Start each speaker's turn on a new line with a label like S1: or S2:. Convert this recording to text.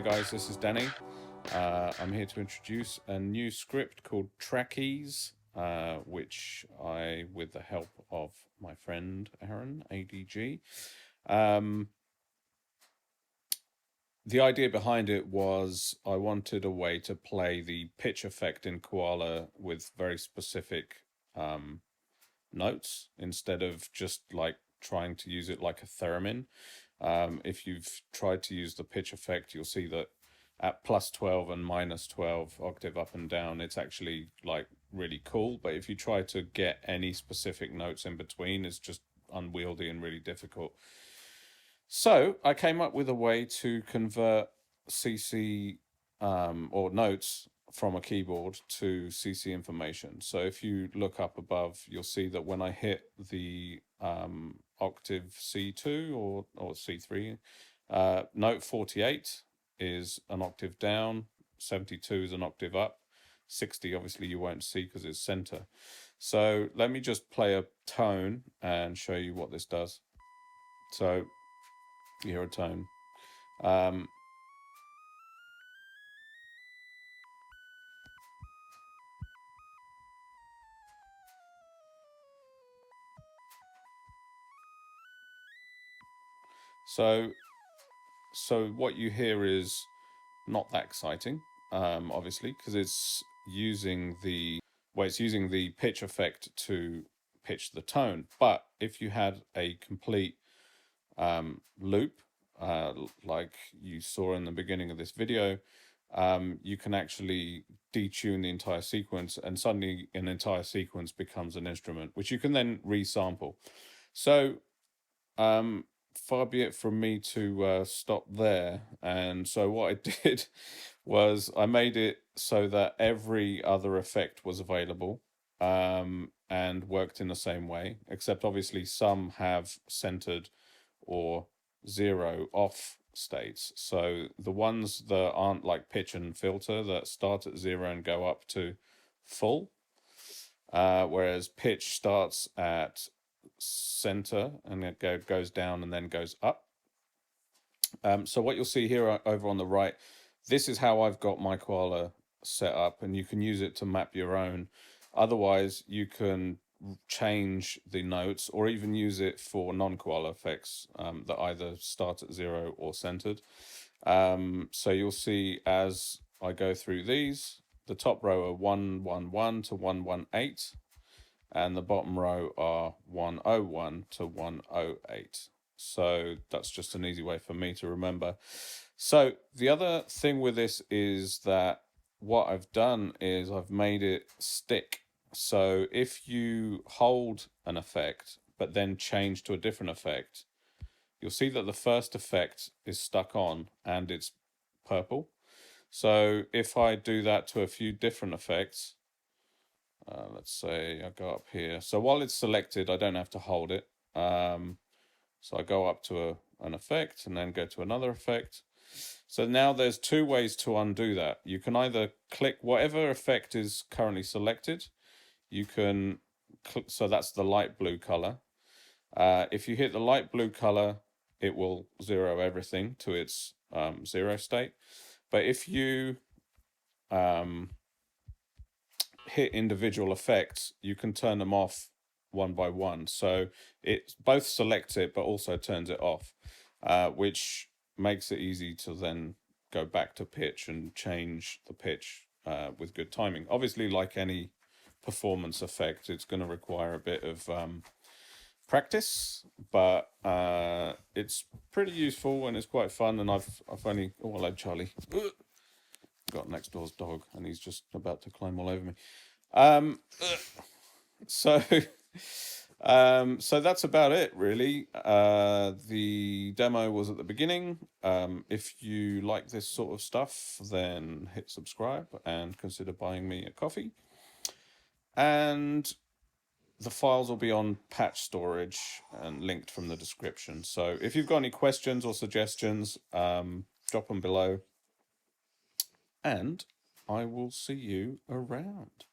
S1: guys, this is Danny. I'm here to introduce a new script called TraCCkeys, which I, with the help of my friend Aaron, ADG. The idea behind it was I wanted a way to play the pitch effect in Koala with very specific notes instead of just like trying to use it like a theremin. If you've tried to use the pitch effect, you'll see that at +12 and -12 octave up and down, it's actually like really cool. But if you try to get any specific notes in between, it's just unwieldy and really difficult. So I came up with a way to convert CC or notes from a keyboard to CC information. So if you look up above, you'll see that when I hit the octave C2 or C3, note 48 is an octave down, 72 is an octave up, 60 obviously you won't see because it's center. So let me just play a tone and show you what this does. So you hear a tone. So what you hear is not that exciting, obviously, because it's using the pitch effect to pitch the tone. But if you had a complete loop, like you saw in the beginning of this video, you can actually detune the entire sequence, and suddenly an entire sequence becomes an instrument, which you can then resample. So far be it from me to stop there. And so what I did was I made it so that every other effect was available and worked in the same way, except obviously some have centered or zero off states. So the ones that aren't like pitch and filter, that start at 0 and go up to full, whereas pitch starts at center and it goes down and then goes up. So what you'll see here over on the right, this is how I've got my Koala set up, and you can use it to map your own. Otherwise, you can change the notes or even use it for non-Koala effects that either start at 0 or centered. So you'll see as I go through these, the top row are 111 to 118, and the bottom row are 101 to 108. So that's just an easy way for me to remember. So the other thing with this is that what I've done is I've made it stick. So if you hold an effect but then change to a different effect, you'll see that the first effect is stuck on and it's purple. So if I do that to a few different effects, let's say I go up here. So while it's selected, I don't have to hold it. So I go up to an effect and then go to another effect. So now there's two ways to undo that. You can either click whatever effect is currently selected. You can click, so that's the light blue color. If you hit the light blue color, it will zero everything to its 0 state. But if you hit individual effects, you can turn them off one by one. So it both selects it, but also turns it off, which makes it easy to then go back to pitch and change the pitch with good timing. Obviously, like any performance effect, it's going to require a bit of practice, but it's pretty useful and it's quite fun. And I've only, oh hello Charlie, got next door's dog and he's just about to climb all over me. So that's about it really. The demo was at the beginning. If you like this sort of stuff, then hit subscribe and consider buying me a coffee. And the files will be on patch storage and linked from the description. So if you've got any questions or suggestions, drop them below. And I will see you around.